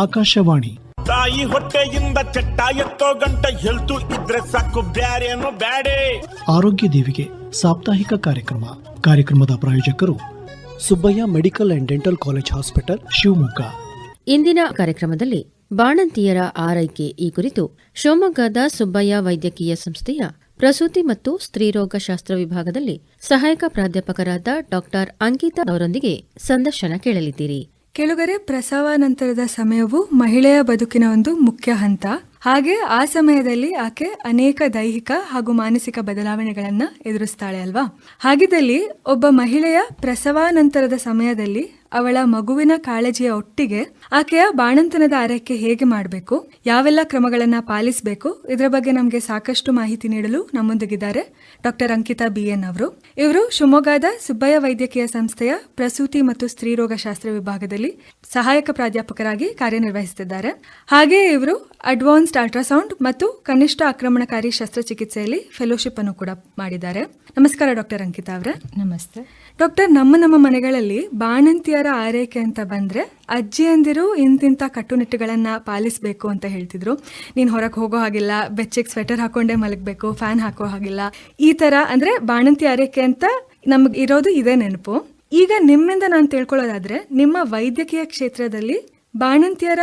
ಆಕಾಶವಾಣಿ. ತಾಯಿ ಹೊಟ್ಟೆಯಿಂದ ಚಟ್ಟ ಎತ್ತೋ ಗಂಟ ಹೆಲ್ತು ಇದ್ರೆ ಸಾಕು, ಬ್ಯಾರೇನು ಬ್ಯಾಡೆ. ಆರೋಗ್ಯ ದೇವಿಗೆ ಸಾಪ್ತಾಹಿಕ ಕಾರ್ಯಕ್ರಮದ ಪ್ರಾಯೋಜಕರು Subbaiah medical and dental college hospital, Shivamogga. ಇಂದಿನ ಕಾರ್ಯಕ್ರಮದಲ್ಲಿ ಬಾಣಂತಿಯರ ಆರೈಕೆ ಈ ಕುರಿತು ಶಿವಮೊಗ್ಗದ ಸುಬ್ಬಯ್ಯ ವೈದ್ಯಕೀಯ ಸಂಸ್ಥೆಯ ಪ್ರಸೂತಿ ಮತ್ತು ಸ್ತ್ರೀರೋಗ ಶಾಸ್ತ್ರ ವಿಭಾಗದಲ್ಲಿ ಸಹಾಯಕ ಪ್ರಾಧ್ಯಾಪಕರಾದ ಡಾ ಅಂಕಿತಾ ಅವರೊಂದಿಗೆ ಸಂದರ್ಶನ ಕೇಳಲಿದ್ದೀರಿ. ಕೆಳಗರೆ ಪ್ರಸವಾನಂತರದ ಸಮಯವು ಮಹಿಳೆಯ ಬದುಕಿನ ಒಂದು ಮುಖ್ಯ ಹಂತ. ಹಾಗೆ ಆ ಸಮಯದಲ್ಲಿ ಆಕೆ ಅನೇಕ ದೈಹಿಕ ಹಾಗೂ ಮಾನಸಿಕ ಬದಲಾವಣೆಗಳನ್ನ ಎದುರಿಸ್ತಾಳೆ ಅಲ್ವಾ. ಹಾಗಿದ್ದಲ್ಲಿ ಒಬ್ಬ ಮಹಿಳೆಯ ಪ್ರಸವಾನಂತರದ ಸಮಯದಲ್ಲಿ ಅವಳ ಮಗುವಿನ ಕಾಳಜಿಯ ಒಟ್ಟಿಗೆ ಆಕೆಯ ಬಾಣಂತನದ ಆರೈಕೆ ಹೇಗೆ ಮಾಡಬೇಕು, ಯಾವೆಲ್ಲ ಕ್ರಮಗಳನ್ನ ಪಾಲಿಸಬೇಕು, ಇದರ ಬಗ್ಗೆ ನಮಗೆ ಸಾಕಷ್ಟು ಮಾಹಿತಿ ನೀಡಲು ನಮ್ಮೊಂದಿಗಿದ್ದಾರೆ ಡಾ ಅಂಕಿತಾ BN ಅವರು. ಇವರು ಶಿವಮೊಗ್ಗದ ಸುಬ್ಬಯ್ಯ ವೈದ್ಯಕೀಯ ಸಂಸ್ಥೆಯ ಪ್ರಸೂತಿ ಮತ್ತು ಸ್ತ್ರೀರೋಗ ಶಾಸ್ತ್ರ ವಿಭಾಗದಲ್ಲಿ ಸಹಾಯಕ ಪ್ರಾಧ್ಯಾಪಕರಾಗಿ ಕಾರ್ಯನಿರ್ವಹಿಸುತ್ತಿದ್ದಾರೆ. ಹಾಗೆ ಇವರು ಅಡ್ವಾನ್ಸ್ಡ್ ಅಲ್ಟ್ರಾಸೌಂಡ್ ಮತ್ತು ಕನಿಷ್ಠ ಆಕ್ರಮಣಕಾರಿ ಶಸ್ತ್ರಚಿಕಿತ್ಸೆಯಲ್ಲಿ ಫೆಲೋಶಿಪ್ ಅನ್ನು ಕೂಡ ಮಾಡಿದ್ದಾರೆ. ನಮಸ್ಕಾರ ಡಾಕ್ಟರ್ ಅಂಕಿತಾ ಅವರೇ. ನಮಸ್ತೆ ಡಾಕ್ಟರ್. ನಮ್ಮ ಮನೆಗಳಲ್ಲಿ ಬಾಣಂತಿಯರ ಆರೈಕೆ ಅಂತ ಬಂದ್ರೆ ಅಜ್ಜಿಯಂದಿರು ಇಂತಿಂತ ಕಟ್ಟುನಿಟ್ಟುಗಳನ್ನ ಪಾಲಿಸಬೇಕು ಅಂತ ಹೇಳ್ತಿದ್ರು. ನೀನ್ ಹೊರಗೆ ಹೋಗೋ ಹಾಗಿಲ್ಲ, ಬೆಚ್ಚಗೆ ಸ್ವೆಟರ್ ಹಾಕೊಂಡೇ ಮಲಗಬೇಕು, ಫ್ಯಾನ್ ಹಾಕೋ ಹಾಗಿಲ್ಲ, ಈ ತರ ಅಂದ್ರೆ ಬಾಣಂತಿ ಆರೈಕೆ ಅಂತ ನಮ್ಗೆ ಇರೋದು ಇದೇ ನೆನಪು. ಈಗ ನಿಮ್ಮಿಂದ ನಾನು ತಿಳ್ಕೊಳ್ಳೋದಾದ್ರೆ ನಿಮ್ಮ ವೈದ್ಯಕೀಯ ಕ್ಷೇತ್ರದಲ್ಲಿ ಬಾಣಂತಿಯರ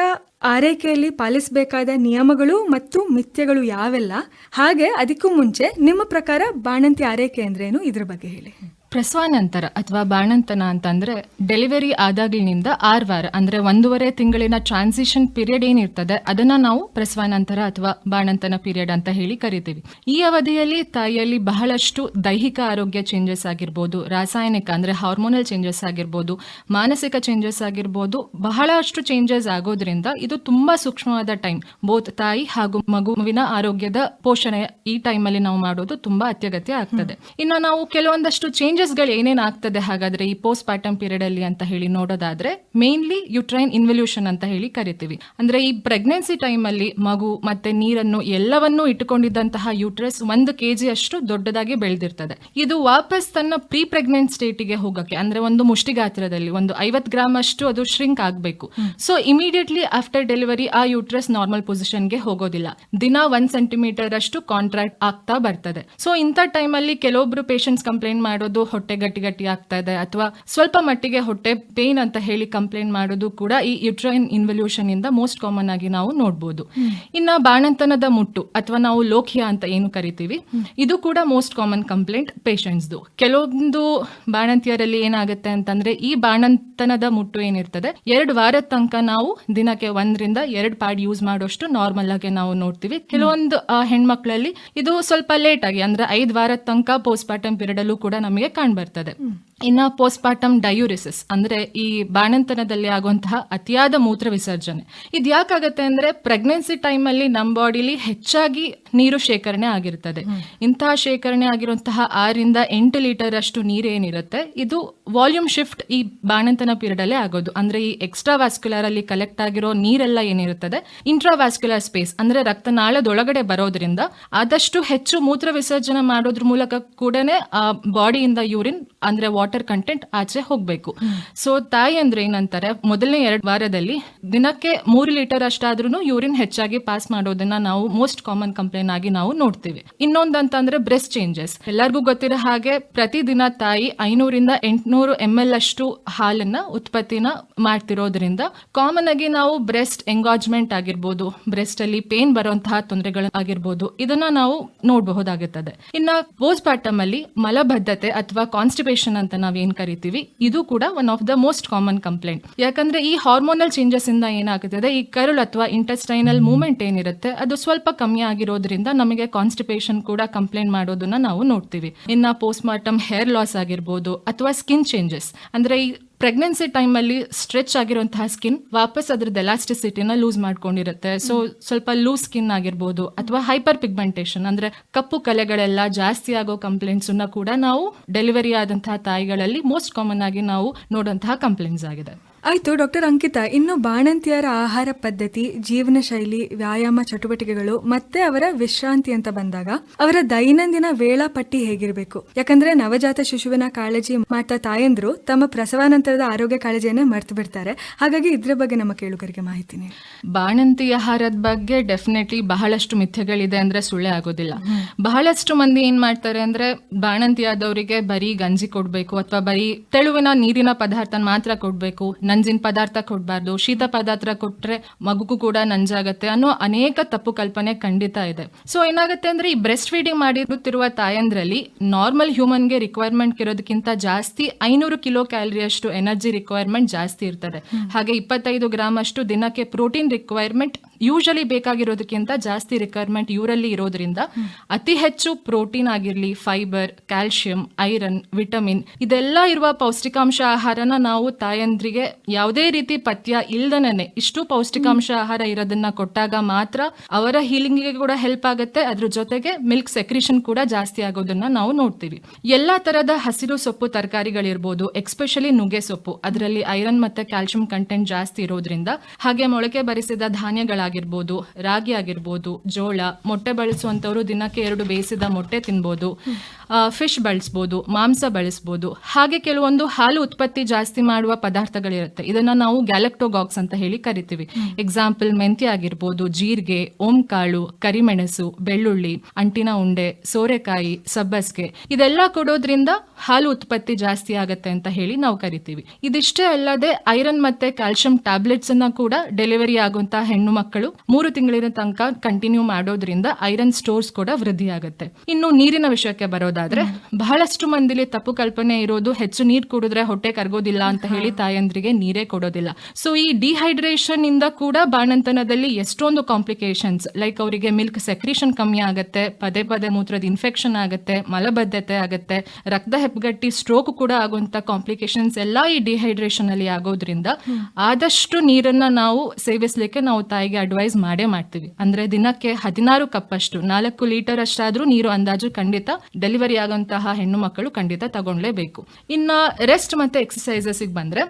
ಆರೈಕೆಯಲ್ಲಿ ಪಾಲಿಸಬೇಕಾದ ನಿಯಮಗಳು ಮತ್ತು ಮಿಥ್ಯಗಳು ಯಾವೆಲ್ಲ, ಹಾಗೆ ಅದಕ್ಕೂ ಮುಂಚೆ ನಿಮ್ಮ ಪ್ರಕಾರ ಬಾಣಂತಿ ಆರೈಕೆ ಅಂದ್ರೇನು, ಇದ್ರ ಬಗ್ಗೆ ಹೇಳಿ. ಪ್ರಸವಾನಂತರ ಅಥವಾ ಬಾಣಂತನ ಅಂತಂದ್ರೆ ಡೆಲಿವರಿ ಆದಾಗಿನಿಂದ 6 ವಾರ ಅಂದ್ರೆ 1.5 ತಿಂಗಳಿನ ಟ್ರಾನ್ಸಿಷನ್ ಪೀರಿಯಡ್ ಏನಿರ್ತದೆ ಅದನ್ನ ನಾವು ಪ್ರಸವಾನಂತರ ಅಥವಾ ಬಾಣಂತನ ಪೀರಿಯಡ್ ಅಂತ ಹೇಳಿ ಕರಿತೀವಿ. ಈ ಅವಧಿಯಲ್ಲಿ ತಾಯಿಯಲ್ಲಿ ಬಹಳಷ್ಟು ದೈಹಿಕ ಆರೋಗ್ಯ ಚೇಂಜಸ್ ಆಗಿರ್ಬೋದು, ರಾಸಾಯನಿಕ ಅಂದ್ರೆ ಹಾರ್ಮೋನಲ್ ಚೇಂಜಸ್ ಆಗಿರ್ಬೋದು, ಮಾನಸಿಕ ಚೇಂಜಸ್ ಆಗಿರ್ಬೋದು, ಬಹಳಷ್ಟು ಚೇಂಜಸ್ ಆಗೋದ್ರಿಂದ ಇದು ತುಂಬಾ ಸೂಕ್ಷ್ಮವಾದ ಟೈಮ್. ಬೋತ್ ತಾಯಿ ಹಾಗೂ ಮಗುವಿನ ಆರೋಗ್ಯದ ಪೋಷಣೆ ಈ ಟೈಮಲ್ಲಿ ನಾವು ಮಾಡೋದು ತುಂಬಾ ಅತ್ಯಗತ್ಯ ಆಗ್ತದೆ. ಇನ್ನು ನಾವು ಕೆಲವೊಂದಷ್ಟು ಚೇಂಜಸ್ ಗಳು ಏನೇನ್ ಆಗ್ತದೆ ಹಾಗಾದ್ರೆ ಈ ಪೋಸ್ಟ್ ಪಾರ್ಟಮ್ ಪೀರಿಯಡ್ ಅಲ್ಲಿ ಅಂತ ಹೇಳಿ ನೋಡೋದಾದ್ರೆ, ಮೇನ್ಲಿ ಯುಟ್ರೈನ್ ಇನ್ವಲ್ಯೂಷನ್ ಅಂತ ಹೇಳಿ ಕರಿತೀವಿ. ಅಂದ್ರೆ ಈ ಪ್ರೆಗ್ನೆನ್ಸಿ ಟೈಮ್ ಅಲ್ಲಿ ಮಗು ಮತ್ತೆ ನೀರನ್ನು ಎಲ್ಲವನ್ನೂ ಇಟ್ಟುಕೊಂಡಿದ್ದಂತಹ ಯೂಟ್ರಸ್ 1 kg ಅಷ್ಟು ದೊಡ್ಡದಾಗಿ ಬೆಳೆದಿರ್ತದೆ. ಇದು ವಾಪಸ್ ತನ್ನ ಪ್ರೀ ಪ್ರೆಗ್ನೆಂಟ್ ಸ್ಟೇಟಿಗೆ ಹೋಗಕ್ಕೆ ಅಂದ್ರೆ ಒಂದು ಮುಷ್ಟಿಗಾತ್ರದಲ್ಲಿ ಒಂದು 50 ಗ್ರಾಮ್ ಅಷ್ಟು ಅದು ಶ್ರಿಂಕ್ ಆಗಬೇಕು. ಸೊ ಇಮಿಡಿಯೇಟ್ಲಿ ಆಫ್ಟರ್ ಡೆಲಿವರಿ ಆ ಯೂಟ್ರಸ್ ನಾರ್ಮಲ್ ಪೊಸಿಷನ್ಗೆ ಹೋಗೋದಿಲ್ಲ. ದಿನ 1 ಸೆಂಟಿಮೀಟರ್ ಅಷ್ಟು ಕಾಂಟ್ರಾಕ್ಟ್ ಆಗ್ತಾ ಬರ್ತದೆ. ಸೊ ಇಂಥ ಟೈಮ್ ಅಲ್ಲಿ ಕೆಲವೊಬ್ರು ಪೇಷಂಟ್ಸ್ ಕಂಪ್ಲೇಂಟ್ ಮಾಡೋದು ಹೊಟ್ಟೆ ಗಟ್ಟಿ ಆಗ್ತಾ ಇದೆ ಅಥವಾ ಸ್ವಲ್ಪ ಮಟ್ಟಿಗೆ ಹೊಟ್ಟೆ ಪೇನ್ ಅಂತ ಹೇಳಿ ಕಂಪ್ಲೇಂಟ್ ಮಾಡೋದು ಕೂಡ ಈ ಯುಟ್ರೈನ್ ಇನ್ವಲ್ಯೂಷನ್ ಇಂದ ಮೋಸ್ಟ್ ಕಾಮನ್ ಆಗಿ ನಾವು ನೋಡಬಹುದು. ಇನ್ನ ಬಾಣಂತನದ ಮುಟ್ಟು ಅಥವಾ ನಾವು ಲೋಕಿಯಾ ಅಂತ ಏನು ಕರಿತೀವಿ, ಇದು ಕೂಡ ಮೋಸ್ಟ್ ಕಾಮನ್ ಕಂಪ್ಲೇಂಟ್ ಪೇಷಂಟ್ಸ್ದು. ಕೆಲವೊಂದು ಬಾಣಂತಿಯರಲ್ಲಿ ಏನಾಗುತ್ತೆ ಅಂತಂದ್ರೆ ಈ ಬಾಣಂತನದ ಮುಟ್ಟು ಏನಿರ್ತದೆ 2 ವಾರದ ತನಕ ನಾವು ದಿನಕ್ಕೆ 1 ರಿಂದ 2 ಪ್ಯಾಡ್ ಯೂಸ್ ಮಾಡೋಷ್ಟು ನಾರ್ಮಲ್ ಆಗಿ ನಾವು ನೋಡ್ತೀವಿ. ಕೆಲವೊಂದು ಹೆಣ್ಮಕ್ಳಲ್ಲಿ ಇದು ಸ್ವಲ್ಪ ಲೇಟ್ ಆಗಿ ಅಂದ್ರೆ 5 ವಾರದ ತನಕ ಪೋಸ್ಟ್ ಪಾರ್ಟಮ್ ಪೀರಿಯಡ್ ಅಲ್ಲೂ ಕೂಡ ನಮಗೆ ಕಾಣ್ಬರ್ತದೆ. ಇನ್ನ ಪೋಸ್ಟ್ ಪಾರ್ಟಮ್ ಡಯೂರಿಸಿಸ್ ಅಂದ್ರೆ ಈ ಬಾಣಂತನದಲ್ಲಿ ಆಗುವಂತಹ ಅತಿಯಾದ ಮೂತ್ರ ವಿಸರ್ಜನೆ. ಇದು ಯಾಕಾಗತ್ತೆ ಅಂದ್ರೆ ಪ್ರೆಗ್ನೆನ್ಸಿ ಟೈಮ್ ಅಲ್ಲಿ ನಮ್ಮ ಬಾಡಿಲಿ ಹೆಚ್ಚಾಗಿ ನೀರು ಶೇಖರಣೆ ಆಗಿರ್ತದೆ. ಇಂತಹ ಶೇಖರಣೆ ಆಗಿರುವಂತಹ 6 ರಿಂದ 8 ಲೀಟರ್ ಅಷ್ಟು ನೀರೇನಿರುತ್ತೆ ಇದು ವಾಲ್ಯೂಮ್ ಶಿಫ್ಟ್ ಈ ಬಾಣಂತನ ಪೀರಿಯಡ್ ಅಲ್ಲೇ ಆಗೋದು. ಅಂದ್ರೆ ಈ ಎಕ್ಸ್ಟ್ರಾ ವ್ಯಾಸ್ಕ್ಯುಲರ್ ಅಲ್ಲಿ ಕಲೆಕ್ಟ್ ಆಗಿರೋ ನೀರೆಲ್ಲ ಏನಿರುತ್ತದೆ ಇಂಟ್ರಾ ವ್ಯಾಸ್ಕ್ಯುಲರ್ ಸ್ಪೇಸ್ ಅಂದ್ರೆ ರಕ್ತನಾಳದೊಳಗಡೆ ಬರೋದ್ರಿಂದ ಆದಷ್ಟು ಹೆಚ್ಚು ಮೂತ್ರ ವಿಸರ್ಜನೆ ಮಾಡೋದ್ರ ಮೂಲಕ ಕೂಡನೇ ಆ ಬಾಡಿಯಿಂದ ಯೂರಿನ್ ಅಂದ್ರೆ ವಾಟರ್ ಕಂಟೆಂಟ್ ಆಚೆ ಹೋಗ್ಬೇಕು. ಸೊ ತಾಯಿ ಅಂದ್ರೆ ಏನಂತಾರೆ, ಮೊದಲನೇ 2 ವಾರದಲ್ಲಿ ದಿನಕ್ಕೆ 3 ಲೀಟರ್ ಅಷ್ಟಾದ್ರೂ ಯೂರಿನ್ ಹೆಚ್ಚಾಗಿ ಪಾಸ್ ಮಾಡೋದನ್ನ ನಾವು ಮೋಸ್ಟ್ ಕಾಮನ್ ಕಂಪ್ಲೇಂಟ್ ಆಗಿ ನಾವು ನೋಡ್ತೀವಿ. ಇನ್ನೊಂದಂತಂದ್ರೆ ಬ್ರೆಸ್ಟ್ ಚೇಂಜಸ್. ಎಲ್ಲರಿಗೂ ಗೊತ್ತಿರೋ ಹಾಗೆ ಪ್ರತಿದಿನ ತಾಯಿ 500 ರಿಂದ 800 ml ಅಷ್ಟು ಹಾಲನ್ನ ಉತ್ಪತ್ತಿನ ಮಾಡ್ತಿರೋದ್ರಿಂದ ಕಾಮನ್ ಆಗಿ ನಾವು ಬ್ರೆಸ್ಟ್ ಎಂಗಾಜ್ಮೆಂಟ್ ಆಗಿರ್ಬೋದು, ಬ್ರೆಸ್ಟ್ ಅಲ್ಲಿ ಪೇನ್ ಬರುವಂತಹ ತೊಂದರೆಗಳು ಆಗಿರ್ಬೋದು, ಇದನ್ನ ನಾವು ನೋಡಬಹುದಾಗುತ್ತದೆ. ಇನ್ನ ಪೋಸ್ಟ್ ಪಾರ್ಟಮ್ ಅಲ್ಲಿ ಮಲಬದ್ಧತೆ ಅಥವಾ ಕಾನ್ಸ್ಟಿಪೇಷನ್ ಅಂತ ನಾವೇನ್ ಕರಿತೀವಿ, ಇದು ಕೂಡ one of the most common complaint. ಯಾಕಂದ್ರೆ ಈ ಹಾರ್ಮೋನಲ್ ಚೇಂಜಸ್ ಇಂದ ಏನಾಗುತ್ತದೆ, ಈ ಕರುಳು ಅಥವಾ ಇಂಟೆಸ್ಟೈನಲ್ ಮೂವ್ಮೆಂಟ್ ಏನಿರುತ್ತೆ ಅದು ಸ್ವಲ್ಪ ಕಮ್ಮಿ ಆಗಿರೋದ್ರಿಂದ ನಮಗೆ ಕಾನ್ಸ್ಟಿಪೇಷನ್ ಕೂಡ ಕಂಪ್ಲೇಂಟ್ ಮಾಡೋದನ್ನ ನಾವು ನೋಡ್ತೀವಿ. ಇನ್ನ ಪೋಸ್ಟ್ ಮಾರ್ಟಮ್ ಹೇರ್ ಲಾಸ್ ಆಗಿರ್ಬೋದು ಅಥವಾ ಸ್ಕಿನ್ ಚೇಂಜಸ್ ಅಂದ್ರೆ ಈ ಪ್ರೆಗ್ನೆನ್ಸಿ ಟೈಮ್ ಅಲ್ಲಿ ಸ್ಟ್ರೆಚ್ ಆಗಿರುವಂತಹ ಸ್ಕಿನ್ ವಾಪಸ್ ಅದ್ರದ್ದು ಎಲಾಸ್ಟಿಸಿಟಿನ ಲೂಸ್ ಮಾಡ್ಕೊಂಡಿರುತ್ತೆ. ಸೊ ಸ್ವಲ್ಪ ಲೂಸ್ ಸ್ಕಿನ್ ಆಗಿರ್ಬೋದು ಅಥವಾ ಹೈಪರ್ ಪಿಗ್ಮೆಂಟೇಷನ್ ಅಂದ್ರೆ ಕಪ್ಪು ಕಲೆಗಳೆಲ್ಲ ಜಾಸ್ತಿ ಆಗೋ ಕಂಪ್ಲೇಂಟ್ಸ್ ಕೂಡ ನಾವು ಡೆಲಿವರಿ ಆದಂತಹ ತಾಯಿಗಳಲ್ಲಿ ಮೋಸ್ಟ್ ಕಾಮನ್ ಆಗಿ ನಾವು ನೋಡುವಂತಹ ಕಂಪ್ಲೇಂಟ್ಸ್ ಆಗಿದೆ. ಆಯ್ತು ಡಾಕ್ಟರ್ ಅಂಕಿತಾ, ಇನ್ನು ಬಾಣಂತಿಯರ ಆಹಾರ ಪದ್ಧತಿ, ಜೀವನ ಶೈಲಿ, ವ್ಯಾಯಾಮ ಚಟುವಟಿಕೆಗಳು ಮತ್ತೆ ಅವರ ವಿಶ್ರಾಂತಿ ಅಂತ ಬಂದಾಗ ಅವರ ದೈನಂದಿನ ವೇಳಾಪಟ್ಟಿ ಹೇಗಿರಬೇಕು? ಯಾಕಂದ್ರೆ ನವಜಾತ ಶಿಶುವಿನ ಕಾಳಜಿ ಮಾಡ್ತಾ ತಾಯಂದ್ರು ತಮ್ಮ ಪ್ರಸವಾನಂತರದ ಆರೋಗ್ಯ ಕಾಳಜಿಯನ್ನೇ ಮರ್ತು ಬಿಡ್ತಾರೆ. ಹಾಗಾಗಿ ಇದ್ರ ಬಗ್ಗೆ ನಮ್ಮ ಕೇಳುಗರಿಗೆ ಮಾಹಿತಿ ನೀಡಿ. ಬಾಣಂತಿ ಆಹಾರದ ಬಗ್ಗೆ ಡೆಫಿನೆಟ್ಲಿ ಬಹಳಷ್ಟು ಮಿಥ್ಯಗಳಿದೆ ಅಂದ್ರೆ ಸುಳ್ಳೆ ಆಗೋದಿಲ್ಲ. ಬಹಳಷ್ಟು ಮಂದಿ ಏನ್ ಮಾಡ್ತಾರೆ ಅಂದ್ರೆ ಬಾಣಂತಿ ಆದವರಿಗೆ ಬರೀ ಗಂಜಿ ಕೊಡ್ಬೇಕು ಅಥವಾ ಬರೀ ತೆಳುವಿನ ನೀರಿನ ಪದಾರ್ಥ ಮಾತ್ರ ಕೊಡ್ಬೇಕು, ನಂಜಿನ ಪದಾರ್ಥ ಕೊಡಬಾರ್ದು, ಶೀತ ಪದಾರ್ಥ ಕೊಟ್ರೆ ಮಗುಗೂ ಕೂಡ ನಂಜಾಗತ್ತೆ ಅನ್ನೋ ಅನೇಕ ತಪ್ಪು ಕಲ್ಪನೆ ಖಂಡಿತ ಇದೆ. ಸೊ ಏನಾಗುತ್ತೆ ಅಂದ್ರೆ ಈ ಬ್ರೆಸ್ಟ್ ಫೀಡಿಂಗ್ ಮಾಡಿರುತ್ತಿರುವ ತಾಯಂದ್ರಲ್ಲಿ ನಾರ್ಮಲ್ ಹ್ಯೂಮನ್ಗೆ ರಿಕ್ವೈರ್ಮೆಂಟ್ ಇರೋದಕ್ಕಿಂತ ಜಾಸ್ತಿ 500 ಕಿಲೋ ಕ್ಯಾಲರಿಯಷ್ಟು ಎನರ್ಜಿ ರಿಕ್ವೈರ್ಮೆಂಟ್ ಜಾಸ್ತಿ ಇರ್ತದೆ. ಹಾಗೆ 25 ಗ್ರಾಮ್ ಅಷ್ಟು ದಿನಕ್ಕೆ ಪ್ರೋಟೀನ್ ರಿಕ್ವೈರ್ಮೆಂಟ್ ಯೂಶಲಿ ಬೇಕಾಗಿರೋದಕ್ಕಿಂತ ಜಾಸ್ತಿ ರಿಕ್ವೈರ್ಮೆಂಟ್ ಇವರಲ್ಲಿ ಇರೋದ್ರಿಂದ ಅತಿ ಹೆಚ್ಚು ಪ್ರೋಟೀನ್ ಆಗಿರ್ಲಿ, ಫೈಬರ್, ಕ್ಯಾಲ್ಸಿಯಂ, ಐರನ್, ವಿಟಮಿನ್ ಇದೆಲ್ಲ ಇರುವ ಪೌಷ್ಟಿಕಾಂಶ ಆಹಾರನ ನಾವು ತಾಯಂದ್ರಿಗೆ ಯಾವುದೇ ರೀತಿ ಪಥ್ಯ ಇಲ್ದನೇ ಇಷ್ಟು ಪೌಷ್ಟಿಕಾಂಶ ಆಹಾರ ಇರೋದನ್ನ ಕೊಟ್ಟಾಗ ಮಾತ್ರ ಅವರ ಹೀಲಿಂಗ್ಗೆ ಕೂಡ ಹೆಲ್ಪ್ ಆಗುತ್ತೆ. ಅದ್ರ ಜೊತೆಗೆ ಮಿಲ್ಕ್ ಸೆಕ್ರಿಷನ್ ಕೂಡ ಜಾಸ್ತಿ ಆಗೋದನ್ನ ನಾವು ನೋಡ್ತೀವಿ. ಎಲ್ಲಾ ತರದ ಹಸಿರು ಸೊಪ್ಪು ತರಕಾರಿಗಳಿರ್ಬೋದು, ಎಕ್ಸ್ಪೆಷಲಿ ನುಗ್ಗೆ ಸೊಪ್ಪು, ಅದರಲ್ಲಿ ಐರನ್ ಮತ್ತೆ ಕ್ಯಾಲ್ಸಿಯಂ ಕಂಟೆಂಟ್ ಜಾಸ್ತಿ ಇರೋದ್ರಿಂದ, ಹಾಗೆ ಮೊಳಕೆ ಬರಿಸಿದ ಧಾನ್ಯಗಳಾಗಿರ್ಬೋದು, ರಾಗಿ ಆಗಿರ್ಬೋದು, ಜೋಳ, ಮೊಟ್ಟೆ ಬಳಸುವಂತವರು ದಿನಕ್ಕೆ 2 ಬೇಯಿಸಿದ ಮೊಟ್ಟೆ ತಿನ್ಬೋದು, ಫಿಶ್ ಬಳಸ್ಬೋದು, ಮಾಂಸ ಬಳಸ್ಬೋದು. ಹಾಗೆ ಕೆಲವೊಂದು ಹಾಲು ಉತ್ಪತ್ತಿ ಜಾಸ್ತಿ ಮಾಡುವ ಪದಾರ್ಥಗಳಿರುತ್ತೆ, ಇದನ್ನ ನಾವು ಗ್ಯಾಲಕ್ಟೋಗಾಕ್ಸ್ ಅಂತ ಹೇಳಿ ಕರಿತೀವಿ. ಎಕ್ಸಾಂಪಲ್ ಮೆಂತ್ಯ ಆಗಿರ್ಬೋದು, ಜೀರಿಗೆ, ಓಂಕಾಳು, ಕರಿಮೆಣಸು, ಬೆಳ್ಳುಳ್ಳಿ, ಅಂಟಿನ ಉಂಡೆ, ಸೋರೆಕಾಯಿ, ಸಬ್ಬಸ್ಗೆ ಇದೆಲ್ಲ ಕೊಡೋದ್ರಿಂದ ಹಾಲು ಉತ್ಪತ್ತಿ ಜಾಸ್ತಿ ಆಗತ್ತೆ ಅಂತ ಹೇಳಿ ನಾವು ಕರಿತೀವಿ. ಇದಿಷ್ಟೇ ಅಲ್ಲದೆ ಐರನ್ ಮತ್ತೆ ಕ್ಯಾಲ್ಸಿಯಂ ಟ್ಯಾಬ್ಲೆಟ್ಸ್ ಅನ್ನ ಕೂಡ ಡೆಲಿವರಿ ಆಗುವಂತಹ ಹೆಣ್ಣು ಮಕ್ಕಳು 3 ತಿಂಗಳಿನ ತನಕ ಕಂಟಿನ್ಯೂ ಮಾಡೋದ್ರಿಂದ ಐರನ್ ಸ್ಟೋರ್ಸ್ ಕೂಡ ವೃದ್ಧಿ ಆಗುತ್ತೆ. ಇನ್ನು ನೀರಿನ ವಿಷಯಕ್ಕೆ ಬರೋದಾದ್ರೆ ಬಹಳಷ್ಟು ಮಂದಿಲಿ ತಪ್ಪು ಕಲ್ಪನೆ ಇರೋದು ಹೆಚ್ಚು ನೀರು ಕುಡಿದ್ರೆ ಹೊಟ್ಟೆ ಕರಗೋದಿಲ್ಲ ಅಂತ ಹೇಳಿ ತಾಯಂದ್ರಿಗೆ ನೀರೇ ಕೊಡೋದಿಲ್ಲ. ಸೊ ಈ ಡಿಹೈಡ್ರೇಷನ್ ಇಂದ ಕೂಡ ಬಾಣಂತನದಲ್ಲಿ ಎಷ್ಟೊಂದು ಕಾಂಪ್ಲಿಕೇಶನ್ಸ್, ಲೈಕ್ ಅವರಿಗೆ ಮಿಲ್ಕ್ ಸೆಕ್ರಿಷನ್ ಕಮ್ಮಿ ಆಗುತ್ತೆ, ಪದೇ ಪದೇ ಮೂತ್ರದ ಇನ್ಫೆಕ್ಷನ್ ಆಗುತ್ತೆ, ಮಲಬದ್ಧತೆ ಆಗುತ್ತೆ, ರಕ್ತ ಹೆಪ್ಪುಗಟ್ಟಿ ಸ್ಟ್ರೋಕ್ ಕೂಡ ಆಗುವಂತ ಕಾಂಪ್ಲಿಕೇಶನ್ಸ್ ಎಲ್ಲ ಈ ಡಿಹೈಡ್ರೇಷನ್ ಅಲ್ಲಿ ಆಗೋದ್ರಿಂದ ಆದಷ್ಟು ನೀರನ್ನ ನಾವು ಸೇವಿಸ್ಲಿಕ್ಕೆ ನಾವು ತಾಯಿಗೆ ಅಡ್ವೈಸ್ ಮಾಡೇ ಮಾಡ್ತೀವಿ. ಅಂದ್ರೆ ದಿನಕ್ಕೆ 16 ಕಪ್ ಅಷ್ಟು 4 ಲೀಟರ್ ಅಷ್ಟಾದ್ರೂ ನೀರು ಅಂದಾಜು ಖಂಡಿತ ಡೆಲಿವರಿ ಆಗುವಂತಹ ಹೆಣ್ಣು ಮಕ್ಕಳು ಖಂಡಿತ ತಗೊಂಡ್ಲೇಬೇಕು. ಇನ್ನ ರೆಸ್ಟ್ ಮತ್ತೆ ಎಕ್ಸಸೈಸಸ್ ಬಂದ್ರೆ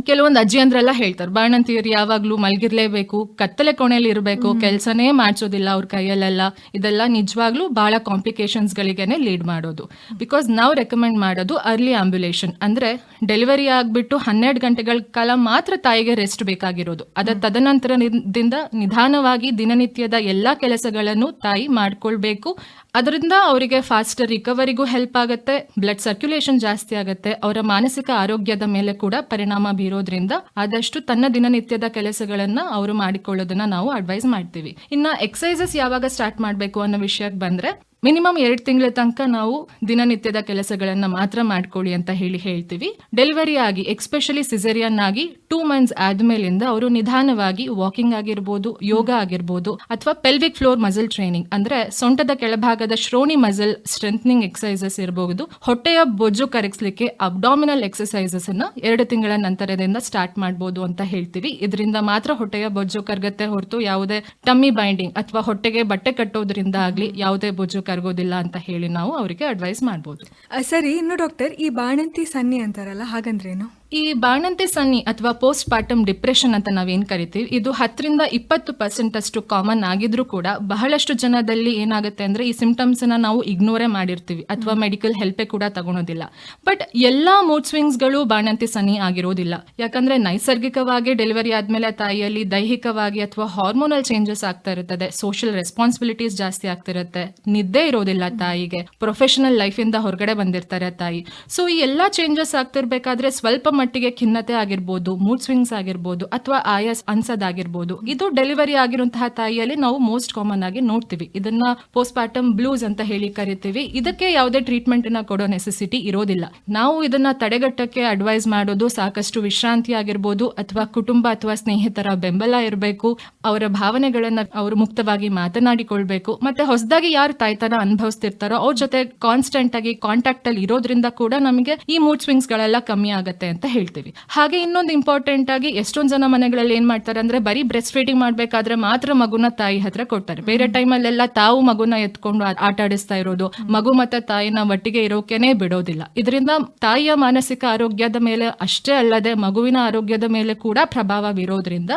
ಕೆಲವೊಂದು ಅಜ್ಜಿಯಂದ್ರೆಲ್ಲ ಹೇಳ್ತಾರೆ ಬಾಣಂತಿಯರು ಯಾವಾಗ್ಲೂ ಮಲಗಿರ್ಲೇಬೇಕು, ಕತ್ತಲೆ ಕೋಣೆಯಲ್ಲಿ ಇರಬೇಕು, ಕೆಲಸನೇ ಮಾಡಿಸೋದಿಲ್ಲ ಅವ್ರ ಕೈಯಲ್ಲೆಲ್ಲ. ಇದೆಲ್ಲ ನಿಜವಾಗ್ಲೂ ಬಹಳ ಕಾಂಪ್ಲಿಕೇಶನ್ಸ್ ಗಳಿಗೆನೆ ಲೀಡ್ ಮಾಡೋದು. ಬಿಕಾಸ್ ನಾವು ರೆಕಮೆಂಡ್ ಮಾಡೋದು ಅರ್ಲಿ ಆಂಬ್ಯುಲೇಷನ್, ಅಂದ್ರೆ ಡೆಲಿವರಿ ಆಗ್ಬಿಟ್ಟು 12 ಗಂಟೆಗಳ ಕಾಲ ಮಾತ್ರ ತಾಯಿಗೆ ರೆಸ್ಟ್ ಬೇಕಾಗಿರೋದು. ತದನಂತರದಿಂದ ನಿಧಾನವಾಗಿ ದಿನನಿತ್ಯದ ಎಲ್ಲಾ ಕೆಲಸಗಳನ್ನು ತಾಯಿ ಮಾಡ್ಕೊಳ್ಬೇಕು. ಅದರಿಂದ ಅವರಿಗೆ ಫಾಸ್ಟರ್ ರಿಕವರಿಗೂ ಹೆಲ್ಪ್ ಆಗುತ್ತೆ, ಬ್ಲಡ್ ಸರ್ಕ್ಯುಲೇಷನ್ ಜಾಸ್ತಿ ಆಗುತ್ತೆ, ಅವರ ಮಾನಸಿಕ ಆರೋಗ್ಯದ ಮೇಲೆ ಕೂಡ ಪರಿಣಾಮ ಬೀರೋದ್ರಿಂದ ಆದಷ್ಟು ತನ್ನ ದಿನನಿತ್ಯದ ಕೆಲಸಗಳನ್ನ ಅವರು ಮಾಡಿಕೊಳ್ಳೋದನ್ನ ನಾವು ಅಡ್ವೈಸ್ ಮಾಡ್ತೀವಿ. ಇನ್ನ ಎಕ್ಸಸೈಸಸ್ ಯಾವಾಗ ಸ್ಟಾರ್ಟ್ ಮಾಡಬೇಕು ಅನ್ನೋ ವಿಷಯಕ್ಕೆ ಬಂದ್ರೆ ಮಿನಿಮಮ್ 2 ತಿಂಗಳ ತನಕ ನಾವು ದಿನನಿತ್ಯದ ಕೆಲಸಗಳನ್ನ ಮಾತ್ರ ಮಾಡ್ಕೊಳ್ಳಿ ಅಂತ ಹೇಳ್ತೀವಿ. ಡೆಲಿವರಿ ಆಗಿ ಎಕ್ಸ್ಪೆಷಲಿ ಸಿಸೇರಿಯನ್ ಆಗಿ 2 ಮಂತ್ಸ್ ಆದ್ಮೇಲಿಂದ ಅವರು ನಿಧಾನವಾಗಿ ವಾಕಿಂಗ್ ಆಗಿರ್ಬೋದು, ಯೋಗ ಆಗಿರ್ಬೋದು, ಅಥವಾ ಪೆಲ್ವಿಕ್ ಫ್ಲೋರ್ ಮಸಲ್ ಟ್ರೈನಿಂಗ್ ಅಂದ್ರೆ ಸೊಂಟದ ಕೆಳಭಾಗದ ಶ್ರೋಣಿ ಮಸಲ್ ಸ್ಟ್ರೆಂಥನಿಂಗ್ ಎಕ್ಸಸೈಸಸ್ ಇರಬಹುದು, ಹೊಟ್ಟೆಯ ಬೊಜ್ಜು ಕರಗಿಸ್ಲಿಕ್ಕೆ ಅಬ್ಡಾಮಿನಲ್ ಎಕ್ಸಸೈಸಸ್ ಅನ್ನ 2 ತಿಂಗಳ ನಂತರದಿಂದ ಸ್ಟಾರ್ಟ್ ಮಾಡಬಹುದು ಅಂತ ಹೇಳ್ತೀವಿ. ಇದರಿಂದ ಮಾತ್ರ ಹೊಟ್ಟೆಯ ಬೊಜ್ಜು ಕರಗತ್ತೆ ಹೊರತು ಯಾವುದೇ ಟಮ್ಮಿ ಬೈಂಡಿಂಗ್ ಅಥವಾ ಹೊಟ್ಟೆಗೆ ಬಟ್ಟೆ ಕಟ್ಟೋದ್ರಿಂದ ಆಗ್ಲಿ ಯಾವುದೇ ಬೊಜ್ಜು ಕರಗೋದಿಲ್ಲ ಅಂತ ಹೇಳಿ ನಾವು ಅವರಿಗೆ ಅಡ್ವೈಸ್ ಮಾಡಬಹುದು. ಸರಿ, ಇನ್ನು ಡಾಕ್ಟರ್, ಈ ಬಾಣಂತಿ ಸನ್ನಿ ಅಂತಾರಲ್ಲ, ಹಾಗಂದ್ರೇನು? ಈ ಬಾಣಂತಿ ಸನ್ನಿ ಅಥವಾ ಪೋಸ್ಟ್ ಪಾರ್ಟಮ್ ಡಿಪ್ರೆಷನ್ ಅಂತ ನಾವೇನ್ ಕರಿತೀವಿ, ಇದು 10-20% ಅಷ್ಟು ಕಾಮನ್ ಆಗಿದ್ರೂ ಕೂಡ ಬಹಳಷ್ಟು ಜನದಲ್ಲಿ ಏನಾಗುತ್ತೆ ಅಂದ್ರೆ ಈ ಸಿಂಪ್ಟಮ್ಸ್ ನ ನಾವು ಇಗ್ನೋರೇ ಮಾಡಿರ್ತೀವಿ ಅಥವಾ ಮೆಡಿಕಲ್ ಹೆಲ್ಪೇ ಕೂಡ ತಗೊಳೋದಿಲ್ಲ. ಬಟ್ ಎಲ್ಲಾ ಮೂಡ್ ಸ್ವಿಂಗ್ಸ್ ಗಳು ಬಾಣಂತಿ ಸನ್ನಿ ಆಗಿರೋದಿಲ್ಲ. ಯಾಕಂದ್ರೆ ನೈಸರ್ಗಿಕವಾಗಿ ಡೆಲಿವರಿ ಆದ್ಮೇಲೆ ತಾಯಿಯಲ್ಲಿ ದೈಹಿಕವಾಗಿ ಅಥವಾ ಹಾರ್ಮೋನಲ್ ಚೇಂಜಸ್ ಆಗ್ತಾ ಇರುತ್ತದೆ, ಸೋಷಿಯಲ್ ರೆಸ್ಪಾನ್ಸಿಬಿಲಿಟೀಸ್ ಜಾಸ್ತಿ ಆಗ್ತಿರುತ್ತೆ, ನಿದ್ದೆ ಇರೋದಿಲ್ಲ ತಾಯಿಗೆ, ಪ್ರೊಫೆಷನಲ್ ಲೈಫ್ ಇಂದ ಹೊರಗಡೆ ಬಂದಿರ್ತಾರೆ ತಾಯಿ. ಸೊ ಈ ಎಲ್ಲಾ ಚೇಂಜಸ್ ಆಗ್ತಿರ್ಬೇಕಾದ್ರೆ ಸ್ವಲ್ಪ ಮಟ್ಟಿಗೆ ಖಿನ್ನತೆ ಆಗಿರ್ಬೋದು, ಮೂಡ್ ಸ್ವಿಂಗ್ಸ್ ಆಗಿರ್ಬೋದು, ಅಥವಾ ಆಯಾಸ ಅನ್ಸೋದಾಗಿರ್ಬೋದು, ಇದು ಡೆಲಿವರಿ ಆಗಿರುವಂತಹ ತಾಯಿಯಲ್ಲಿ ನಾವು ಮೋಸ್ಟ್ ಕಾಮನ್ ಆಗಿ ನೋಡ್ತೀವಿ. ಇದನ್ನ ಪೋಸ್ಟ್ ಪಾರ್ಟಮ್ ಬ್ಲೂಸ್ ಅಂತ ಹೇಳಿ ಕರಿತೀವಿ. ಇದಕ್ಕೆ ಯಾವುದೇ ಟ್ರೀಟ್ಮೆಂಟ್ ನ ಕೊಡೋ ನೆಸೆಸಿಟಿ ಇರೋದಿಲ್ಲ. ನಾವು ಇದನ್ನ ತಡೆಗಟ್ಟಕ್ಕೆ ಅಡ್ವೈಸ್ ಮಾಡೋದು ಸಾಕಷ್ಟು ವಿಶ್ರಾಂತಿ ಆಗಿರ್ಬೋದು, ಅಥವಾ ಕುಟುಂಬ ಅಥವಾ ಸ್ನೇಹಿತರ ಬೆಂಬಲ ಇರಬೇಕು, ಅವರ ಭಾವನೆಗಳನ್ನ ಅವರು ಮುಕ್ತವಾಗಿ ಮಾತನಾಡಿಕೊಳ್ಬೇಕು, ಮತ್ತೆ ಹೊಸದಾಗಿ ಯಾರು ತಾಯ್ತನ ಅನುಭವಿಸ್ತಿರ್ತಾರೋ ಅವ್ರ ಜೊತೆ ಕಾನ್ಸ್ಟೆಂಟ್ ಆಗಿ ಕಾಂಟ್ಯಾಕ್ಟ್ ಅಲ್ಲಿ ಇರೋದ್ರಿಂದ ಕೂಡ ನಮಗೆ ಈ ಮೂಡ್ ಸ್ವಿಂಗ್ಸ್ ಗಳೆಲ್ಲ ಕಮ್ಮಿ ಆಗತ್ತೆ ಅಂತ ಹೇಳ್ತೀವಿ. ಹಾಗೆ ಇನ್ನೊಂದು ಇಂಪಾರ್ಟೆಂಟ್ ಆಗಿ ಎಷ್ಟೊಂದು ಜನ ಮನೆಗಳಲ್ಲಿ ಏನ್ ಮಾಡ್ತಾರೆ ಅಂದ್ರೆ ಬರೀ ಬ್ರೆಸ್ಟ್ ಫೀಡಿಂಗ್ ಮಾಡ್ಬೇಕಾದ್ರೆ ಮಾತ್ರ ಮಗುನ ತಾಯಿ ಹತ್ರ ಕೊಡ್ತಾರೆ. ಬೇರೆ ಟೈಮಲ್ಲೆಲ್ಲ ತಾವು ಮಗುನ ಎತ್ಕೊಂಡು ಆಟ ಆಡಿಸ್ತಾ ಇರೋದು, ಮಗು ಮತ್ತೆ ತಾಯಿನ ಒಟ್ಟಿಗೆ ಇರೋಕೆನೆ ಬಿಡೋದಿಲ್ಲ. ಇದರಿಂದ ತಾಯಿಯ ಮಾನಸಿಕ ಆರೋಗ್ಯದ ಮೇಲೆ ಅಷ್ಟೇ ಅಲ್ಲದೆ ಮಗುವಿನ ಆರೋಗ್ಯದ ಮೇಲೆ ಕೂಡ ಪ್ರಭಾವ ಬೀರೋದ್ರಿಂದ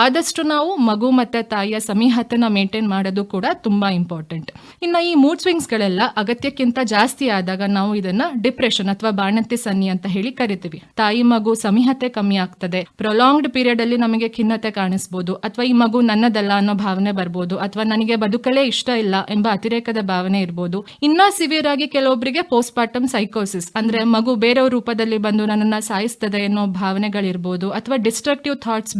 ಆದಷ್ಟು ನಾವು ಮಗು ಮತ್ತೆ ತಾಯಿಯ ಸಮೀಹತೆನ ಮೇಂಟೈನ್ ಮಾಡೋದು ಕೂಡ ತುಂಬಾ ಇಂಪಾರ್ಟೆಂಟ್. ಇನ್ನು ಈ ಮೂಡ್ ಸ್ವಿಂಗ್ಸ್ ಗಳೆಲ್ಲ ಅಗತ್ಯಕ್ಕಿಂತ ಜಾಸ್ತಿ ಆದಾಗ ನಾವು ಇದನ್ನ ಡಿಪ್ರೆಷನ್ ಅಥವಾ ಬಾಣಂತಿ ಸನ್ನಿ ಅಂತ ಹೇಳಿ ಕರಿತೀವಿ. ತಾಯಿ ಮಗು ಸಮೀಹತೆ ಕಮ್ಮಿ ಆಗ್ತದೆ, ಪ್ರೊಲಾಂಗ್ಡ್ ಪೀರಿಯಡ್ ಅಲ್ಲಿ ನಮಗೆ ಖಿನ್ನತೆ ಕಾಣಿಸ್ಬೋದು, ಅಥವಾ ಈ ಮಗು ನನ್ನದಲ್ಲ ಅನ್ನೋ ಭಾವನೆ ಬರ್ಬೋದು, ಅಥವಾ ನನಗೆ ಬದುಕಲೇ ಇಷ್ಟ ಇಲ್ಲ ಎಂಬ ಅತಿರೇಕದ ಭಾವನೆ ಇರ್ಬೋದು. ಇನ್ನ ಸಿವಿಯರ್ ಆಗಿ ಕೆಲವೊಬ್ಬರಿಗೆ ಪೋಸ್ಟ್ ಪಾರ್ಟಮ್ ಸೈಕೋಸಿಸ್ ಅಂದ್ರೆ ಮಗು ಬೇರೆಯವ್ರ ರೂಪದಲ್ಲಿ ಬಂದು ನನ್ನನ್ನ ಸಾಯಿಸ್ತದೆ ಅನ್ನೋ ಭಾವನೆಗಳಿರ್ಬೋದು, ಅಥವಾ ಡಿಸ್ಟ್ರಕ್ಟಿವ್ ಥಾಟ್ಸ್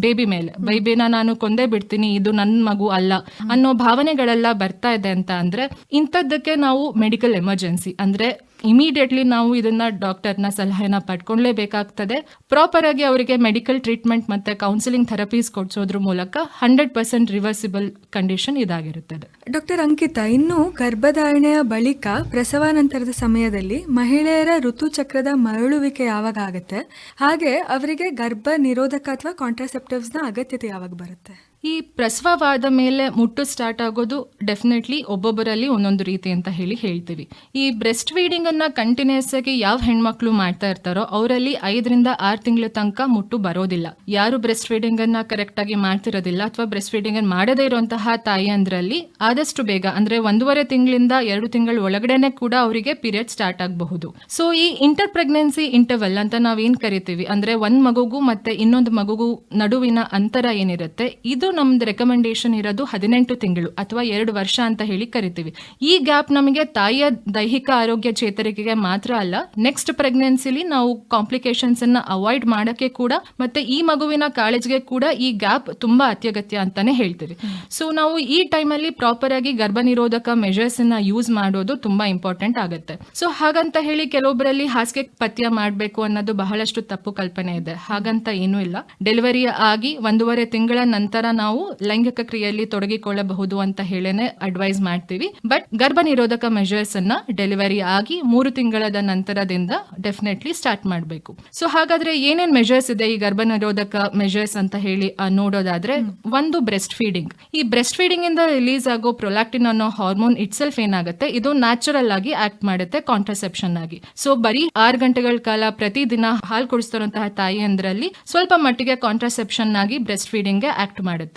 ಬೇಬಿನ ನಾನು ಕೊಂದೇ ಬಿಡ್ತೀನಿ, ಇದು ನನ್ನ ಮಗು ಅಲ್ಲ ಅನ್ನೋ ಭಾವನೆಗಳೆಲ್ಲ ಬರ್ತಾ ಇದೆ ಅಂತ ಅಂದ್ರೆ ಇಂಥದ್ದಕ್ಕೆ ನಾವು ಮೆಡಿಕಲ್ ಎಮರ್ಜೆನ್ಸಿ ಅಂದ್ರೆ ಇಮಿಡಿಯೇಟ್ಲಿ ನಾವು ಇದನ್ನ ಡಾಕ್ಟರ್ನ ಸಲಹೆನ ಪಡ್ಕೊಳ್ಳೇಬೇಕಾಗ್ತದೆ. ಪ್ರಾಪರ್ ಆಗಿ ಅವರಿಗೆ ಮೆಡಿಕಲ್ ಟ್ರೀಟ್ಮೆಂಟ್ ಮತ್ತೆ ಕೌನ್ಸಿಲಿಂಗ್ ಥೆರಪೀಸ್ ಕೊಡ್ಸೋದ್ರ ಮೂಲಕ 100% ರಿವರ್ಸಿಬಲ್ ಕಂಡೀಷನ್ ಇದಾಗಿರುತ್ತದೆ. ಡಾಕ್ಟರ್ ಅಂಕಿತಾ, ಇನ್ನು ಗರ್ಭಧಾರಣೆಯ ಬಳಿಕ ಪ್ರಸವಾನಂತರದ ಸಮಯದಲ್ಲಿ ಮಹಿಳೆಯರ ಋತುಚಕ್ರದ ಮರಳುವಿಕೆ ಯಾವಾಗ ಆಗುತ್ತೆ, ಹಾಗೆ ಅವರಿಗೆ ಗರ್ಭ ನಿರೋಧಕ ಅಥವಾ ಕಾಂಟ್ರಾಸೆಪ್ಟಿವ್ಸ್ನ ಅಗತ್ಯತೆ ಯಾವಾಗ ಬರುತ್ತೆ? ಈ ಪ್ರಸವವಾದ ಮೇಲೆ ಮುಟ್ಟು ಸ್ಟಾರ್ಟ್ ಆಗೋದು ಡೆಫಿನೆಟ್ಲಿ ಒಬ್ಬೊಬ್ಬರಲ್ಲಿ ಒಂದೊಂದು ರೀತಿ ಅಂತ ಹೇಳ್ತೀವಿ. ಈ ಬ್ರೆಸ್ಟ್ ಫೀಡಿಂಗ್ ಅನ್ನ ಕಂಟಿನ್ಯೂಸ್ ಆಗಿ ಯಾವ ಹೆಣ್ಮಕ್ಳು ಮಾಡ್ತಾ ಇರ್ತಾರೋ ಅವರಲ್ಲಿ 5 ರಿಂದ 6 ತಿಂಗಳ ತನಕ ಮುಟ್ಟು ಬರೋದಿಲ್ಲ. ಯಾರು ಬ್ರೆಸ್ಟ್ ಫೀಡಿಂಗ್ ಅನ್ನ ಕರೆಕ್ಟ್ ಆಗಿ ಮಾಡ್ತಿರೋದಿಲ್ಲ ಅಥವಾ ಬ್ರೆಸ್ಟ್ ಫೀಡಿಂಗ್ ಅನ್ನು ಮಾಡದೇ ಇರುವಂತಹ ತಾಯಿ ಅಂದ್ರಲ್ಲಿ ಆದಷ್ಟು ಬೇಗ ಅಂದ್ರೆ 1.5 ತಿಂಗಳಿಂದ 2 ತಿಂಗಳ ಒಳಗಡೆನೆ ಕೂಡ ಅವರಿಗೆ ಪೀರಿಯಡ್ ಸ್ಟಾರ್ಟ್ ಆಗಬಹುದು. ಸೊ ಈ ಇಂಟರ್ ಪ್ರೆಗ್ನೆನ್ಸಿ ಇಂಟರ್ವಲ್ ಅಂತ ನಾವೇನ್ ಕರಿತೀವಿ ಅಂದ್ರೆ ಒಂದ್ ಮಗುಗೂ ಮತ್ತೆ ಇನ್ನೊಂದು ಮಗುಗೂ ನಡುವಿನ ಅಂತರ ಏನಿರುತ್ತೆ, ಇದು ನಮ್ದು ರೆಕಮೆಂಡೇಶನ್ ಇರೋದು 18 ತಿಂಗಳು ಅಥವಾ 2 ವರ್ಷ ಅಂತ ಹೇಳಿ ಕರಿತೀವಿ. ಈ ಗ್ಯಾಪ್ ನಮಗೆ ತಾಯಿಯ ದೈಹಿಕ ಆರೋಗ್ಯ ಚೇತರಿಕೆಗೆ ಮಾತ್ರ ಅಲ್ಲ, ನೆಕ್ಸ್ಟ್ ಪ್ರೆಗ್ನೆನ್ಸಿಲಿ ನಾವು ಕಾಂಪ್ಲಿಕೇಶನ್ಸ್ ಅನ್ನ ಅವಾಯ್ಡ್ ಮಾಡಕ್ಕೆ ಕೂಡ ಮತ್ತೆ ಈ ಮಗುವಿನ ಕಾಳಜಿಗೆ ಕೂಡ ಈ ಗ್ಯಾಪ್ ತುಂಬಾ ಅತ್ಯಗತ್ಯ ಅಂತಾನೆ ಹೇಳ್ತೀವಿ. ಸೊ ನಾವು ಈ ಟೈಮಲ್ಲಿ ಪ್ರಾಪರ್ ಆಗಿ ಗರ್ಭ ನಿರೋಧಕ ಮೆಜರ್ಸ್ ಅನ್ನ ಯೂಸ್ ಮಾಡೋದು ತುಂಬಾ ಇಂಪಾರ್ಟೆಂಟ್ ಆಗುತ್ತೆ. ಸೊ ಹಾಗಂತ ಹೇಳಿ ಕೆಲವೊಬ್ಬರಲ್ಲಿ ಹಾಸಿಗೆ ಪಥ್ಯ ಮಾಡಬೇಕು ಅನ್ನೋದು ಬಹಳಷ್ಟು ತಪ್ಪು ಕಲ್ಪನೆ ಇದೆ. ಹಾಗಂತ ಏನೂ ಇಲ್ಲ. ಡೆಲಿವರಿ ಆಗಿ 1.5 ತಿಂಗಳ ನಂತರ ನಾವು ಲೈಂಗಿಕ ಕ್ರಿಯೆಯಲ್ಲಿ ತೊಡಗಿಕೊಳ್ಳಬಹುದು ಅಂತ ಹೇಳೇನೆ ಅಡ್ವೈಸ್ ಮಾಡ್ತೀವಿ. ಬಟ್ ಗರ್ಭ ನಿರೋಧಕ ಮೆಜರ್ಸ್ ಅನ್ನ ಡೆಲಿವರಿ ಆಗಿ 3 ತಿಂಗಳದ ನಂತರದಿಂದ ಡೆಫಿನೆಟ್ಲಿ ಸ್ಟಾರ್ಟ್ ಮಾಡಬೇಕು. ಸೊ ಹಾಗಾದ್ರೆ ಏನೇನ್ ಮೆಜರ್ಸ್ ಇದೆ ಈ ಗರ್ಭ ನಿರೋಧಕ ಮೆಜರ್ಸ್ ಅಂತ ಹೇಳಿ ನೋಡೋದಾದ್ರೆ, ಒಂದು ಬ್ರೆಸ್ಟ್ ಫೀಡಿಂಗ್. ಈ ಬ್ರೆಸ್ಟ್ ಫೀಡಿಂಗ್ ಇಂದ ರಿಲೀಸ್ ಆಗೋ ಪ್ರೊಲ್ಯಾಕ್ಟಿನ್ ಅನ್ನೋ ಹಾರ್ಮೋನ್ ಇಟ್ಸೆಲ್ಫ್ ಏನಾಗುತ್ತೆ, ಇದು ನ್ಯಾಚುರಲ್ ಆಗಿ ಆಕ್ಟ್ ಮಾಡುತ್ತೆ ಕಾಂಟ್ರಾಸೆಪ್ಷನ್ ಆಗಿ. ಸೊ ಬರೀ 6 ಗಂಟೆಗಳ ಕಾಲ ಪ್ರತಿದಿನ ಹಾಲು ಕುಡಿಸ್ತಿರುವಂತಹ ತಾಯಿ ಅಂದ್ರಲ್ಲಿ ಸ್ವಲ್ಪ ಮಟ್ಟಿಗೆ ಕಾಂಟ್ರಾಸೆಪ್ಷನ್ ಆಗಿ ಬ್ರೆಸ್ಟ್ ಫೀಡಿಂಗ್ ಗೆ ಆಕ್ಟ್ ಮಾಡುತ್ತೆ.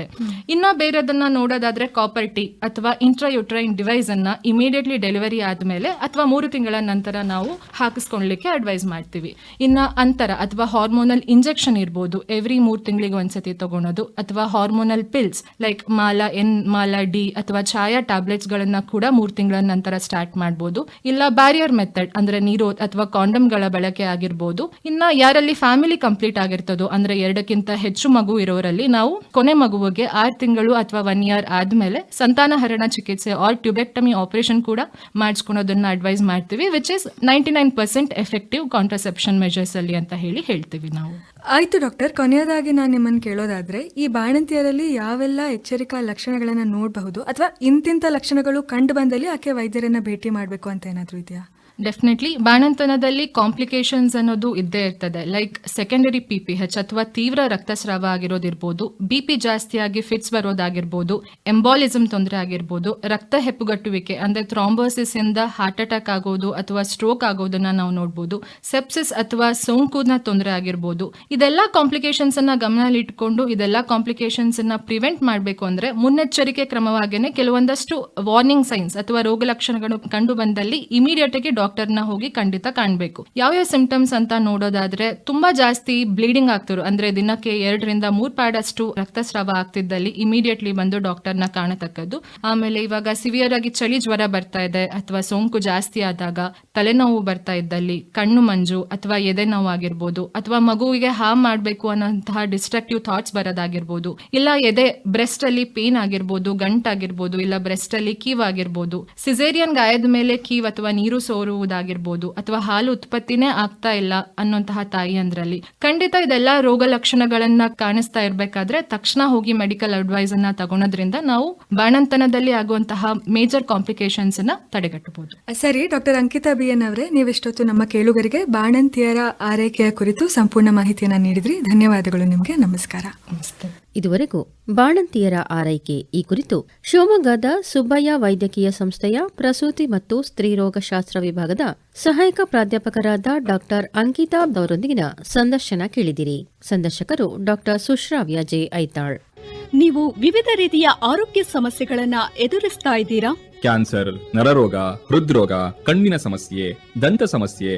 ಇನ್ನ ಬೇರೆದನ್ನ ನೋಡೋದಾದ್ರೆ ಕಾಪರ್ ಟಿ ಅಥವಾ ಇಂಟ್ರಾಯುಟ್ರೈನ್ ಡಿವೈಸ್ ಅನ್ನ ಇಮಿಡಿಯೇಟ್ಲಿ ಡೆಲಿವರಿ ಆದ್ಮೇಲೆ ಅಥವಾ 3 ತಿಂಗಳ ನಂತರ ನಾವು ಹಾಕಿಸ್ಕೊಳ್ಳಲಿಕ್ಕೆ ಅಡ್ವೈಸ್ ಮಾಡ್ತೀವಿ. ಇನ್ನ ಅಂತರ ಅಥವಾ ಹಾರ್ಮೋನಲ್ ಇಂಜೆಕ್ಷನ್ ಇರ್ಬೋದು, ಎವ್ರಿ 3 ತಿಂಗಳಿಗೆ ಒಂದ್ಸತಿ ತಗೊಳೋದು, ಅಥವಾ hormonal pills like Mala N, Mala D ಅಥವಾ ಛಾಯಾ ಟ್ಯಾಬ್ಲೆಟ್ಸ್ ಗಳನ್ನ ಕೂಡ 3 ತಿಂಗಳ ನಂತರ ಸ್ಟಾರ್ಟ್ ಮಾಡಬಹುದು. ಇಲ್ಲ ಬ್ಯಾರಿಯರ್ ಮೆಥಡ್ ಅಂದ್ರೆ ನೀರು ಅಥವಾ ಕಾಂಡಮ್ ಗಳ ಬಳಕೆ ಆಗಿರ್ಬೋದು. ಇನ್ನ ಯಾರಲ್ಲಿ ಫ್ಯಾಮಿಲಿ ಕಂಪ್ಲೀಟ್ ಆಗಿರ್ತದೋ ಅಂದ್ರೆ 2ಕ್ಕಿಂತ ಹೆಚ್ಚು ಮಗು ಇರೋರಲ್ಲಿ ನಾವು ಕೊನೆ ಮಗುವಿಗೆ 6 ತಿಂಗಳು ಅಥವಾ 1 ಇಯರ್ ಆದ್ಮೇಲೆ ಸಂತಾನಹರಣ ಚಿಕಿತ್ಸೆ ಆರ್ ಟ್ಯೂಬೆಕ್ಟಮಿ ಆಪರೇಷನ್ ಕೂಡ ಮಾಡಿಸ್ಕೊಳೋದನ್ನ ಅಡ್ವೈಸ್ ಮಾಡ್ತೀವಿ, which is 99% effective contraception measures ಅಲ್ಲಿ ಅಂತ ಹೇಳ್ತೀವಿ ನಾವು. ಆಯ್ತು ಡಾಕ್ಟರ್, ಕೊನೆಯದಾಗಿ ನಾನು ನಿಮ್ಮನ್ನು ಕೇಳೋದಾದ್ರೆ, ಈ ಬಾಣಂತಿಯರಲ್ಲಿ ಯಾವೆಲ್ಲ ಎಚ್ಚರಿಕಾ ಲಕ್ಷಣಗಳನ್ನ ನೋಡಬಹುದು ಅಥವಾ ಇಂತಿಂತ ಲಕ್ಷಣಗಳು ಕಂಡು ಬಂದಲ್ಲಿ ಆಕೆ ವೈದ್ಯರನ್ನ ಭೇಟಿ ಮಾಡಬೇಕು ಅಂತ ಏನಾದ್ರೂ ಇದೆಯಾ? ಡೆಫಿನೆಟ್ಲಿ ಬಾಣಂತನದಲ್ಲಿ ಕಾಂಪ್ಲಿಕೇಶನ್ಸ್ ಅನ್ನೋದು ಇದ್ದೇ ಇರ್ತದೆ. ಲೈಕ್ ಸೆಕೆಂಡರಿ PPH ಅಥವಾ ತೀವ್ರ ರಕ್ತಸ್ರಾವ ಆಗಿರೋದಿರ್ಬೋದು, BP ಜಾಸ್ತಿಯಾಗಿ ಫಿಟ್ಸ್ ಬರೋದಾಗಿರ್ಬೋದು, ಎಂಬಾಲಿಸಮ್ ತೊಂದರೆ ಆಗಿರ್ಬೋದು, ರಕ್ತ ಹೆಪ್ಪುಗಟ್ಟುವಿಕೆ ಅಂದ್ರೆ ಥ್ರಾಂಬೋಸಿಸ್ ಇಂದ ಹಾರ್ಟ್ ಅಟ್ಯಾಕ್ ಆಗೋದು ಅಥವಾ ಸ್ಟ್ರೋಕ್ ಆಗೋದನ್ನ ನಾವು ನೋಡ್ಬೋದು, ಸೆಪ್ಸಿಸ್ ಅಥವಾ ಸೋಂಕುನ ತೊಂದರೆ ಆಗಿರ್ಬೋದು. ಇದೆಲ್ಲ ಕಾಂಪ್ಲಿಕೇಶನ್ಸ್ ಅನ್ನ ಗಮನದಲ್ಲಿ ಇಟ್ಕೊಂಡು ಇದೆಲ್ಲ ಕಾಂಪ್ಲಿಕೇಶನ್ಸ್ ಅನ್ನ ಪ್ರಿವೆಂಟ್ ಮಾಡಬೇಕು ಅಂದ್ರೆ ಮುನ್ನೆಚ್ಚರಿಕೆ ಕ್ರಮವಾಗಿನೇ ಕೆಲವೊಂದಷ್ಟು ವಾರ್ನಿಂಗ್ ಸೈನ್ಸ್ ಅಥವಾ ರೋಗ ಲಕ್ಷಣಗಳು ಕಂಡು ಬಂದಲ್ಲಿ ಇಮಿಡಿಯೇಟ್ ಆಗಿ ಡಾಕ್ಟರ್ನ ಹೋಗಿ ಖಂಡಿತ ಕಾಣಬೇಕು. ಯಾವ್ಯಾವ ಸಿಂಪ್ಟಮ್ಸ್ ಅಂತ ನೋಡೋದಾದ್ರೆ, ತುಂಬಾ ಜಾಸ್ತಿ ಬ್ಲೀಡಿಂಗ್ ಆಗ್ತಿರೋ ಅಂದ್ರೆ ದಿನಕ್ಕೆ 2 ರಿಂದ 3 ಪ್ಯಾಡ್ ಅಷ್ಟು ರಕ್ತಸ್ರಾವ ಆಗ್ತಿದ್ದಲ್ಲಿ ಇಮಿಡಿಯೇಟ್ಲಿ ಬಂದು ಡಾಕ್ಟರ್ನ ಕಾಣತಕ್ಕದ್ದು. ಆಮೇಲೆ ಇವಾಗ ಸಿವಿಯರ್ ಆಗಿ ಚಳಿ ಜ್ವರ ಬರ್ತಾ ಇದೆ ಅಥವಾ ಸೋಂಕು ಜಾಸ್ತಿ ಆದಾಗ, ತಲೆನೋವು ಬರ್ತಾ ಇದ್ದಲ್ಲಿ, ಕಣ್ಣು ಮಂಜು ಅಥವಾ ಎದೆ ನೋವು ಆಗಿರ್ಬೋದು, ಅಥವಾ ಮಗುವಿಗೆ ಹಾರ್ಮ್ ಮಾಡಬೇಕು ಅನ್ನೋಂತಹ ಡಿಸ್ಟ್ರಕ್ಟಿವ್ ಥಾಟ್ಸ್ ಬರೋದಾಗಿರ್ಬೋದು, ಇಲ್ಲ ಎದೆ ಬ್ರೆಸ್ಟ್ ಅಲ್ಲಿ ಪೇನ್ ಆಗಿರ್ಬೋದು, ಗಂಟಾಗಿರ್ಬೋದು, ಇಲ್ಲ ಬ್ರೆಸ್ಟ್ ಅಲ್ಲಿ ಕೀವ್ ಆಗಿರ್ಬೋದು, ಸಿಸೇರಿಯನ್ ಗಾಯದ ಮೇಲೆ ಕೀವ್ ಅಥವಾ ನೀರು ಸೋರು ಬರುವುದಾಗಿರ್ಬೋದು, ಅಥವಾ ಹಾಲು ಉತ್ಪತ್ತಿನೇ ಆಗ್ತಾ ಇಲ್ಲ ಅನ್ನೋಂತಹ ತಾಯಿಯಂದ್ರಲ್ಲಿ ಖಂಡಿತ ಇದೆಲ್ಲ ರೋಗ ಲಕ್ಷಣಗಳನ್ನ ಕಾಣಿಸ್ತಾ ಇರ್ಬೇಕಾದ್ರೆ ತಕ್ಷಣ ಹೋಗಿ ಮೆಡಿಕಲ್ ಅಡ್ವೈಸ್ ಅನ್ನ ತಗೊಳೋದ್ರಿಂದ ನಾವು ಬಾಣಂತನದಲ್ಲಿ ಆಗುವಂತಹ ಮೇಜರ್ ಕಾಂಪ್ಲಿಕೇಶನ್ಸ್ ಅನ್ನ ತಡೆಗಟ್ಟಬಹುದು. ಸರಿ, ಡಾಕ್ಟರ್ ಅಂಕಿತಾ BN ಅವರೇ, ನೀವಿಷ್ಟೊತ್ತು ನಮ್ಮ ಕೇಳುಗರಿಗೆ ಬಾಣಂತಿಯರ ಆರೈಕೆಯ ಕುರಿತು ಸಂಪೂರ್ಣ ಮಾಹಿತಿಯನ್ನ ನೀಡಿದ್ರಿ. ಧನ್ಯವಾದಗಳು ನಿಮಗೆ. ನಮಸ್ಕಾರ. ನಮಸ್ತೆ. ಇದುವರೆಗೂ ಬಾಣಂತಿಯರ ಆರೈಕೆ ಈ ಕುರಿತು ಶಿವಮೊಗ್ಗದ ಸುಬ್ಬಯ್ಯ ವೈದ್ಯಕೀಯ ಸಂಸ್ಥೆಯ ಪ್ರಸೂತಿ ಮತ್ತು ಸ್ತ್ರೀರೋಗ ಶಾಸ್ತ್ರ ವಿಭಾಗದ ಸಹಾಯಕ ಪ್ರಾಧ್ಯಾಪಕರಾದ ಡಾಕ್ಟರ್ ಅಂಕಿತಾ ಅವರೊಂದಿಗಿನ ಸಂದರ್ಶನ ಕೇಳಿದಿರಿ. ಸಂದರ್ಶಕರು ಡಾಕ್ಟರ್ ಸುಶ್ರಾವ್ಯ ಜೆ ಐತಾಳ್. ನೀವು ವಿವಿಧ ರೀತಿಯ ಆರೋಗ್ಯ ಸಮಸ್ಯೆಗಳನ್ನ ಎದುರಿಸ್ತಾ ಇದ್ದೀರಾ? ಕ್ಯಾನ್ಸರ್, ನರರೋಗ, ಹೃದ್ರೋಗ, ಕಣ್ಣಿನ ಸಮಸ್ಯೆ, ದಂತ ಸಮಸ್ಯೆ,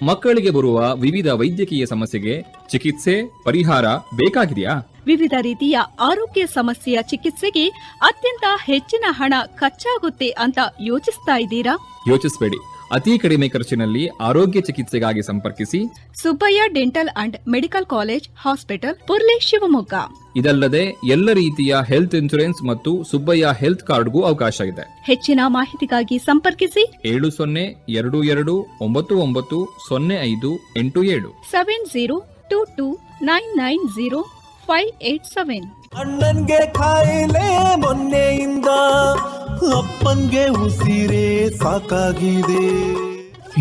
ಮಕ್ಕಳಿಗೆ ಬರುವ ವಿವಿಧ ವೈದ್ಯಕೀಯ ಸಮಸ್ಯೆಗೆ ಚಿಕಿತ್ಸೆ ಪರಿಹಾರ ಬೇಕಾಗಿದೆಯಾ? ವಿವಿಧ ರೀತಿಯ ಆರೋಗ್ಯ ಸಮಸ್ಯೆಯ ಚಿಕಿತ್ಸೆಗೆ ಅತ್ಯಂತ ಹೆಚ್ಚಿನ ಹಣ ಖರ್ಚಾಗುತ್ತೆ ಅಂತ ಯೋಚಿಸ್ತಾ ಇದ್ದೀರಾ? ಯೋಚಿಸಬೇಡಿ. ಅತಿ ಕಡಿಮೆ ಖರ್ಚಿನಲ್ಲಿ ಆರೋಗ್ಯ ಚಿಕಿತ್ಸೆಗಾಗಿ ಸಂಪರ್ಕಿಸಿ Subbaiah dental and medical college hospital, Purle, Shivamogga. ಇದಲ್ಲದೆ ಎಲ್ಲ ರೀತಿಯ ಹೆಲ್ತ್ ಇನ್ಶೂರೆನ್ಸ್ ಮತ್ತು ಸುಬ್ಬಯ್ಯ ಹೆಲ್ತ್ ಕಾರ್ಡ್ಗೂ ಅವಕಾಶ ಇದೆ. ಹೆಚ್ಚಿನ ಮಾಹಿತಿಗಾಗಿ ಸಂಪರ್ಕಿಸಿ 7029990587. 7022990587. ಅಣ್ಣನ್ಗೆ ಕಾಯಿಲೆ ಮೊನ್ನೆಯಿಂದ, ಅಪ್ಪನ್ಗೆ ಉಸಿರೇ ಸಾಕಾಗಿದೆ.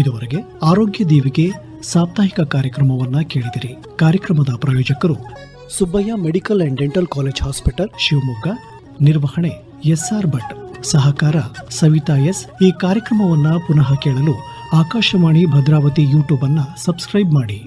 ಇದುವರೆಗೆ ಆರೋಗ್ಯ ದೀವಿಗೆ ಸಾಪ್ತಾಹಿಕ ಕಾರ್ಯಕ್ರಮವನ್ನ ಕೇಳಿದಿರಿ. ಕಾರ್ಯಕ್ರಮದ ಪ್ರಾಯೋಜಕರು Subbaiah medical and dental college hospital, Shivamogga. ನಿರ್ವಹಣೆ SR ಭಟ್, ಸಹಕಾರ ಸವಿತಾ S. ಈ ಕಾರ್ಯಕ್ರಮವನ್ನ ಪುನಃ ಕೇಳಲು ಆಕಾಶವಾಣಿ ಭದ್ರಾವತಿ ಯೂಟ್ಯೂಬ್ ಅನ್ನ ಸಬ್ಸ್ಕ್ರೈಬ್ ಮಾಡಿ.